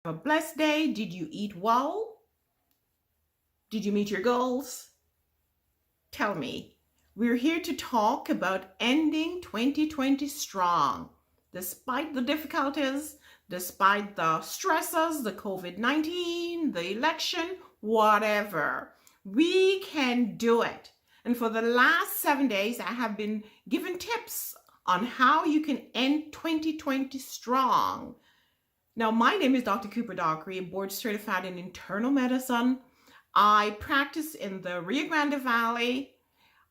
A blessed day. Did you eat well? Did you meet your goals? Tell me. We're here to talk about ending 2020 strong. Despite the difficulties, despite the stresses, the COVID-19, the election, whatever, we can do it. And for the last 7 days, I have been given tips on how you can end 2020 strong. Now, my name is Dr. Cooper Dockery, board certified in internal medicine. I practice in the Rio Grande Valley.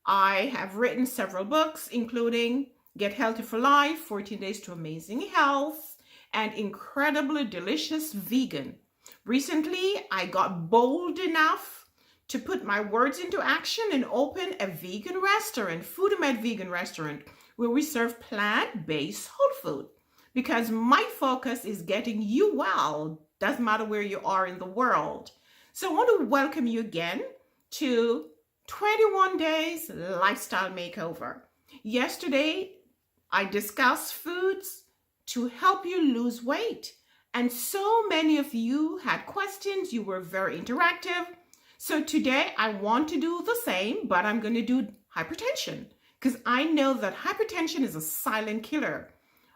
I have written several books, including Get Healthy for Life, 14 Days to Amazing Health, and Incredibly Delicious Vegan. Recently, I got bold enough to put my words into action and open a vegan restaurant, Food-Med Vegan Restaurant, where we serve plant-based whole food. Because my focus is getting you well, doesn't matter where you are in the world. So I want to welcome you again to 21 Days Lifestyle Makeover. Yesterday, I discussed foods to help you lose weight. And so many of you had questions. You were very interactive. So today, I want to do the same, but I'm going to do hypertension. Because I know that hypertension is a silent killer.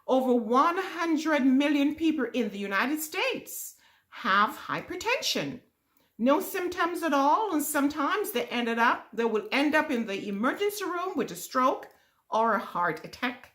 Over 100 million people in the United States have hypertension. No symptoms at all, and sometimes they will end up in the emergency room with a stroke or a heart attack.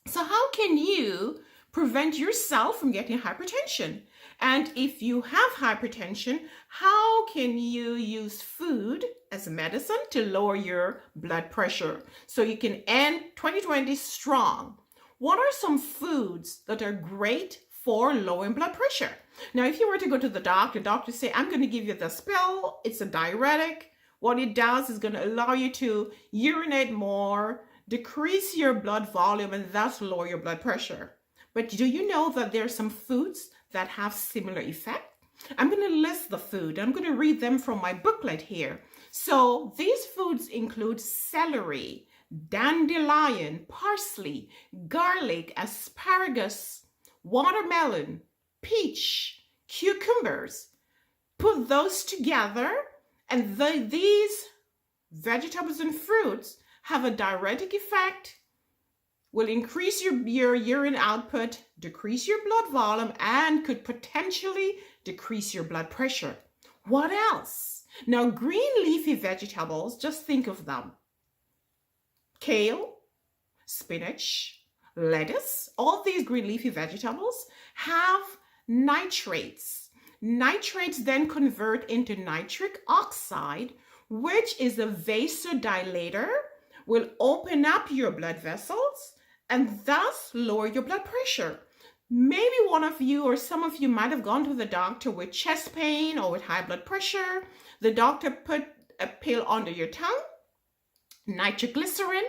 So how can you prevent yourself from getting hypertension? And if you have hypertension, how can you use food as a medicine to lower your blood pressure so you can end 2020 strong? What are some foods that are great for lowering blood pressure? Now, if you were to go to the doctor say, I'm going to give you this pill. It's a diuretic. What it does is going to allow you to urinate more, decrease your blood volume, and thus lower your blood pressure. But do you know that there are some foods that have similar effect? I'm going to list the food. I'm going to read them from my booklet here. So these foods include celery, dandelion, parsley, garlic, asparagus, watermelon, peach, cucumbers. Put those together, and these vegetables and fruits have a diuretic effect, will increase your urine output, decrease your blood volume, and could potentially decrease your blood pressure. What else? Now, green leafy vegetables, just think of them. Kale, spinach, lettuce, all these green leafy vegetables have nitrates. Nitrates then convert into nitric oxide, which is a vasodilator, will open up your blood vessels and thus lower your blood pressure. Maybe one of you or some of you might have gone to the doctor with chest pain or with high blood pressure. The doctor put a pill under your tongue, nitroglycerin,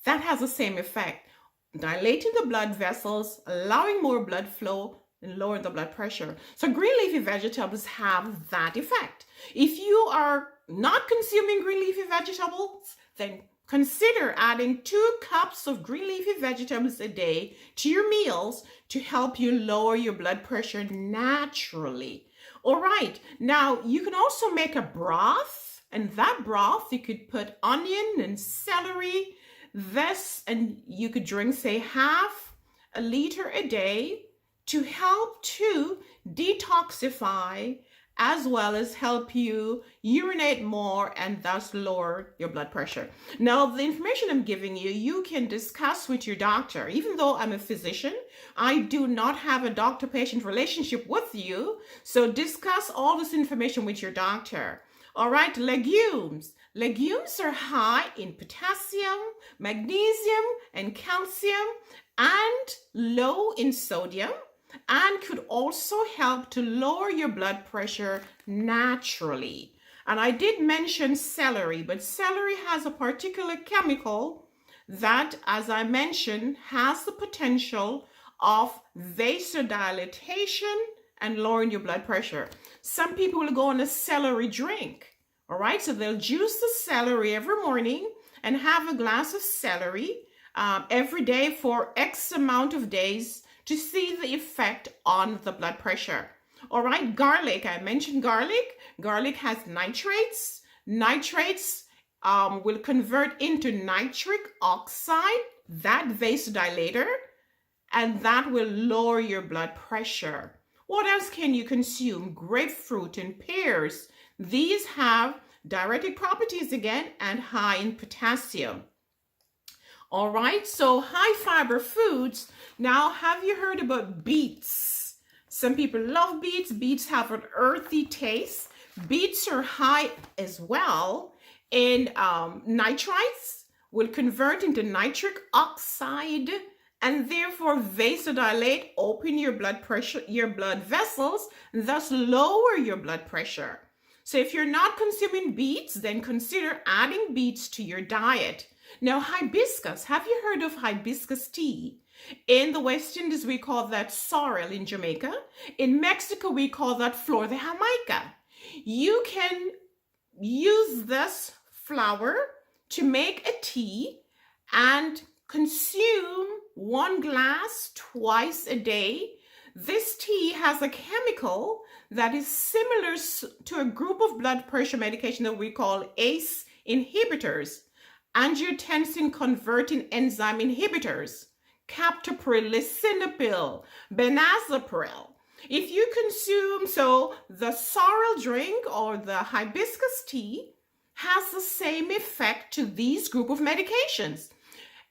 that has the same effect, dilating the blood vessels, allowing more blood flow, and lowering the blood pressure. So green leafy vegetables have that effect. If you are not consuming green leafy vegetables, then consider adding 2 cups of green leafy vegetables a day to your meals to help you lower your blood pressure naturally. All right, now you can also make a broth. And that broth, you could put onion and celery, and you could drink, say, half a liter a day to help to detoxify as well as help you urinate more and thus lower your blood pressure. Now, the information I'm giving you, you can discuss with your doctor. Even though I'm a physician, I do not have a doctor-patient relationship with you. So discuss all this information with your doctor. All right, legumes. Legumes are high in potassium, magnesium, and calcium, and low in sodium, and could also help to lower your blood pressure naturally. And I did mention celery, but celery has a particular chemical that, as I mentioned, has the potential of vasodilatation and lowering your blood pressure. Some people will go on a celery drink. All right, so they'll juice the celery every morning and have a glass of celery every day for X amount of days to see the effect on the blood pressure. All right, garlic. I mentioned garlic. Garlic has nitrates. Nitrates will convert into nitric oxide, that vasodilator, and that will lower your blood pressure. What else can you consume? Grapefruit and pears. These have diuretic properties again and high in potassium. All right, so high fiber foods. Now, have you heard about beets? Some people love beets. Beets have an earthy taste. Beets are high as well in nitrites, will convert into nitric oxide, and therefore vasodilate, open your blood pressure, your blood vessels, thus lower your blood pressure. So if you're not consuming beets, then consider adding beets to your diet. Now, hibiscus. Have you heard of hibiscus tea? In the West Indies, we call that sorrel in Jamaica. In Mexico, we call that flor de Jamaica. You can use this flower to make a tea and consume 1 glass twice a day. This tea has a chemical that is similar to a group of blood pressure medication that we call ACE inhibitors, angiotensin converting enzyme inhibitors, captopril, lisinopril, benazepril. If you consume, the sorrel drink or the hibiscus tea has the same effect to these group of medications.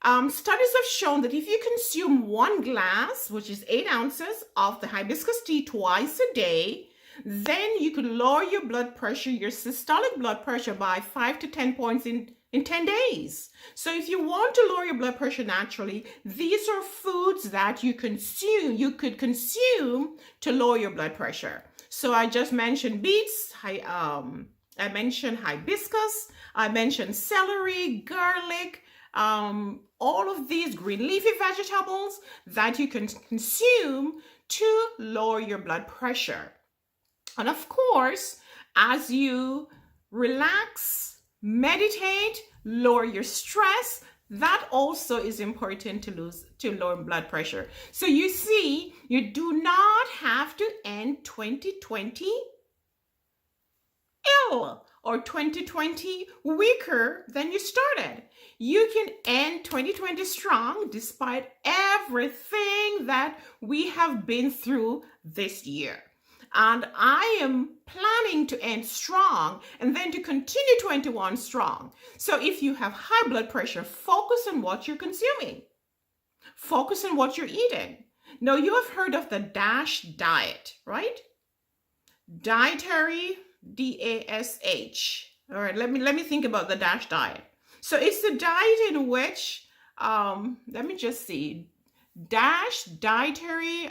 Studies have shown that if you consume 1 glass, which is 8 ounces of the hibiscus tea twice a day, then you could lower your blood pressure, your systolic blood pressure, by 5 to 10 points in 10 days. So if you want to lower your blood pressure naturally, these are foods that you could consume to lower your blood pressure. So I just mentioned beets, I mentioned hibiscus, I mentioned celery, garlic, all of these green leafy vegetables that you can consume to lower your blood pressure. And of course, as you relax, meditate, lower your stress, that also is important to lower blood pressure. So you see, you do not have to end 2020 ill or 2020 weaker than you started. You can end 2020 strong despite everything that we have been through this year. And I am planning to end strong and then to continue 21 strong. So if you have high blood pressure, focus on what you're consuming. Focus on what you're eating. Now, you have heard of the DASH diet, right? Dietary, DASH. All right, let me think about the DASH diet. So it's the diet in which, let me just see, DASH, dietary,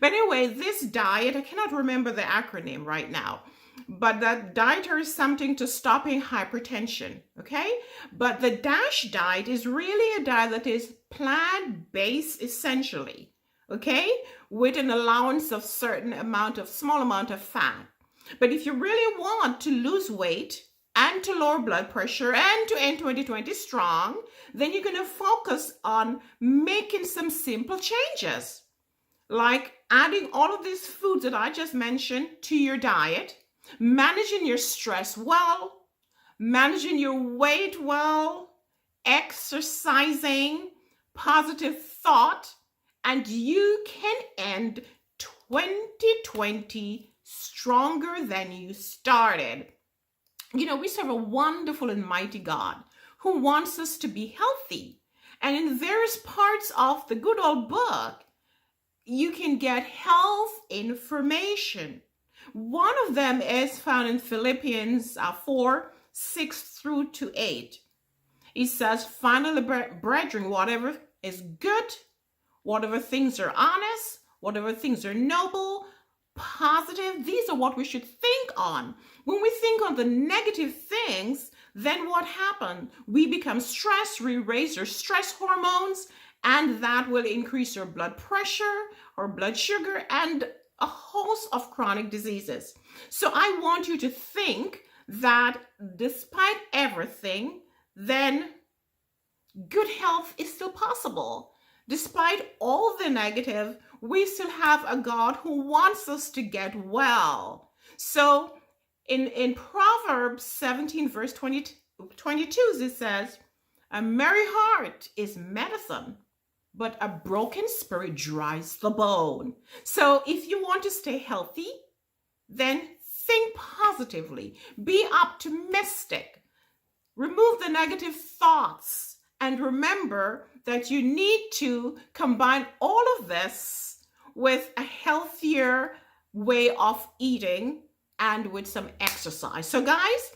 But anyway, this diet, I cannot remember the acronym right now, but that dietary is something to stopping hypertension, okay? But the DASH diet is really a diet that is plant-based essentially, okay? With an allowance of small amount of fat. But if you really want to lose weight and to lower blood pressure and to end 2020 strong, then you're going to focus on making some simple changes, like adding all of these foods that I just mentioned to your diet, managing your stress well, managing your weight well, exercising, positive thought, and you can end 2020 stronger than you started. You know, we serve a wonderful and mighty God who wants us to be healthy. And in various parts of the good old book, you can get health information. One of them is found in Philippians 4, 6 through to 8. It says, finally, brethren, whatever is good, whatever things are honest, whatever things are noble, positive, these are what we should think on. When we think on the negative things, then what happens? We become stressed, we raise our stress hormones, and that will increase our blood pressure, our blood sugar, and a host of chronic diseases. So I want you to think that despite everything, then good health is still possible. Despite all the negative, we still have a God who wants us to get well. So in Proverbs 17, verse 22, it says, a merry heart is medicine, but a broken spirit dries the bone. So if you want to stay healthy, then think positively, be optimistic, remove the negative thoughts, and remember that you need to combine all of this with a healthier way of eating and with some exercise. So guys,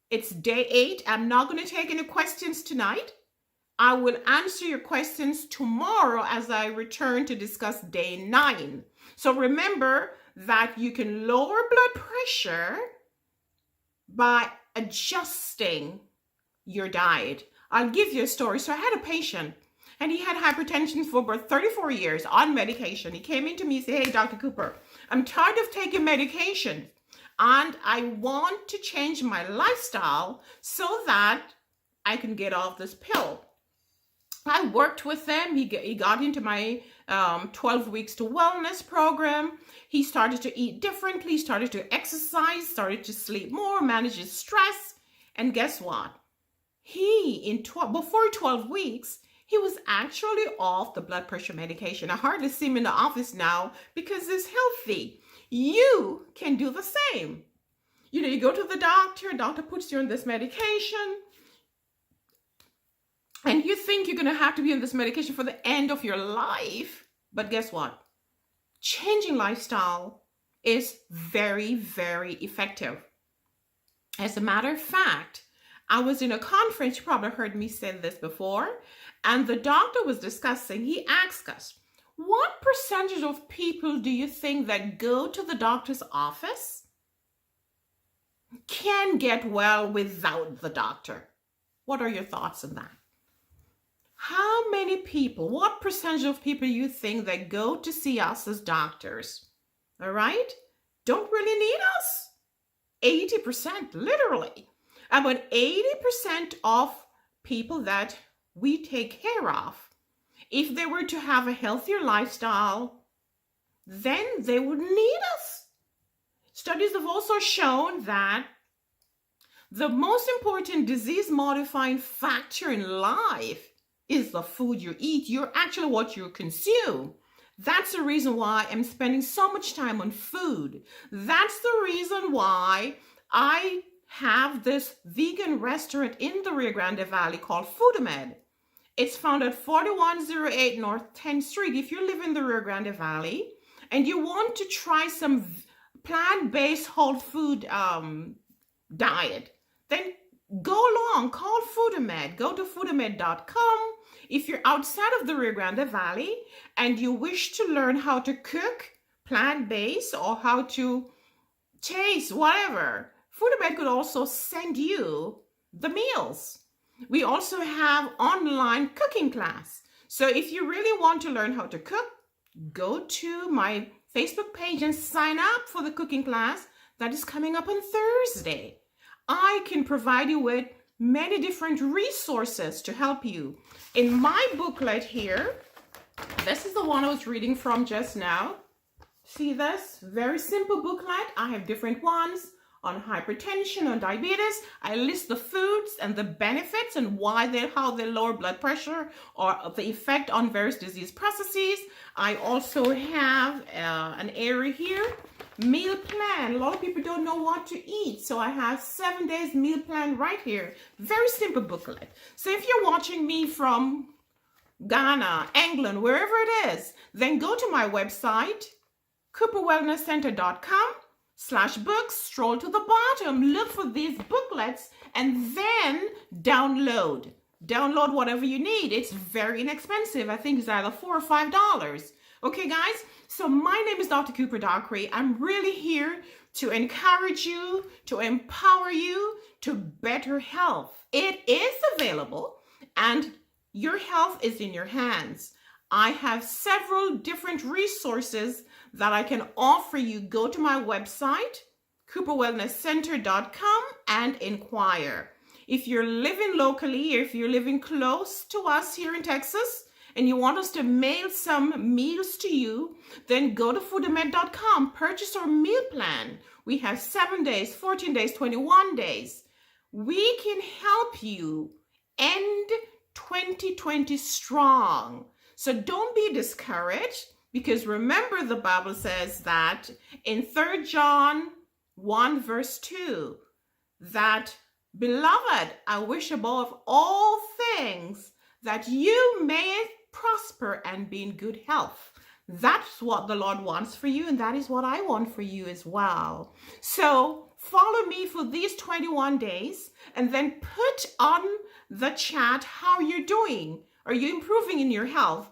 it's day 8. I'm not going to take any questions tonight. I will answer your questions tomorrow as I return to discuss day 9. So remember that you can lower blood pressure by adjusting your diet. I'll give you a story. So I had a patient and he had hypertension for about 34 years on medication. He came in to me and said, hey, Dr. Cooper, I'm tired of taking medication and I want to change my lifestyle so that I can get off this pill. I worked with him. He got into my 12 weeks to wellness program. He started to eat differently, started to exercise, started to sleep more, manage his stress. And guess what? Before 12 weeks, he was actually off the blood pressure medication. I hardly see him in the office now because he's healthy. You can do the same. You go to the doctor puts you on this medication, and you think you're going to have to be on this medication for the end of your life. But guess what? Changing lifestyle is very, very effective. As a matter of fact, I was in a conference, you probably heard me say this before, and the doctor was discussing, he asked us, what percentage of people do you think that go to the doctor's office can get well without the doctor? What are your thoughts on that? How many people, what percentage of people you think that go to see us as doctors, all right, don't really need us? 80%, literally. About 80% of people that we take care of, if they were to have a healthier lifestyle, then they wouldn't need us. Studies have also shown that the most important disease-modifying factor in life is the food you eat. You're actually what you consume. That's the reason why I'm spending so much time on food. That's the reason why I have this vegan restaurant in the Rio Grande Valley called Foodamed. It's found at 4108 North 10th Street. If you live in the Rio Grande Valley and you want to try some plant-based whole food diet, then go along, call Foodamed. Go to foodamed.com. If you're outside of the Rio Grande Valley and you wish to learn how to cook plant-based or how to taste whatever, Foodamed could also send you the meals. We also have online cooking class. So if you really want to learn how to cook, go to my Facebook page and sign up for the cooking class that is coming up on Thursday. I can provide you with many different resources to help you. In my booklet here, this is the one I was reading from just now. See this? Very simple booklet. I have different ones on hypertension, on diabetes. I list the foods and the benefits and how they lower blood pressure or the effect on various disease processes. I also have an area here, meal plan. A lot of people don't know what to eat, so I have 7 days meal plan right here. Very simple booklet. So if you're watching me from Ghana, England, wherever it is, then go to my website, cooperwellnesscenter.com/books, stroll to the bottom, look for these booklets, and then download whatever you need. It's very inexpensive. I think it's either $4 or $5. Okay, guys? So my name is Dr. Cooper Dockery. I'm really here to encourage you, to empower you to better health. It is available, and your health is in your hands. I have several different resources that I can offer you. Go to my website, cooperwellnesscenter.com, and inquire. If you're living locally, or if you're living close to us here in Texas, and you want us to mail some meals to you, then go to foodament.com, purchase our meal plan. We have 7 days, 14 days, 21 days. We can help you end 2020 strong. So don't be discouraged, because remember, the Bible says that in 3 John 1 verse 2, that, beloved, I wish above all things that you may prosper and be in good health. That's what the Lord wants for you, and that is what I want for you as well. So follow me for these 21 days, and then put on the chat how you're doing. Are you improving in your health?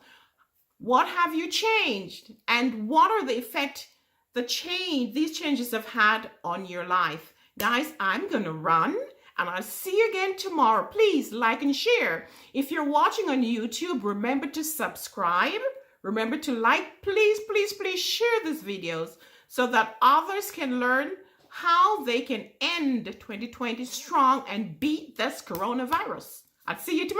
What have you changed? And what are the effect these changes have had on your life? Guys, I'm going to run, and I'll see you again tomorrow. Please like and share. If you're watching on YouTube, remember to subscribe. Remember to like. Please, please, please share these videos so that others can learn how they can end 2020 strong and beat this coronavirus. I'll see you tomorrow.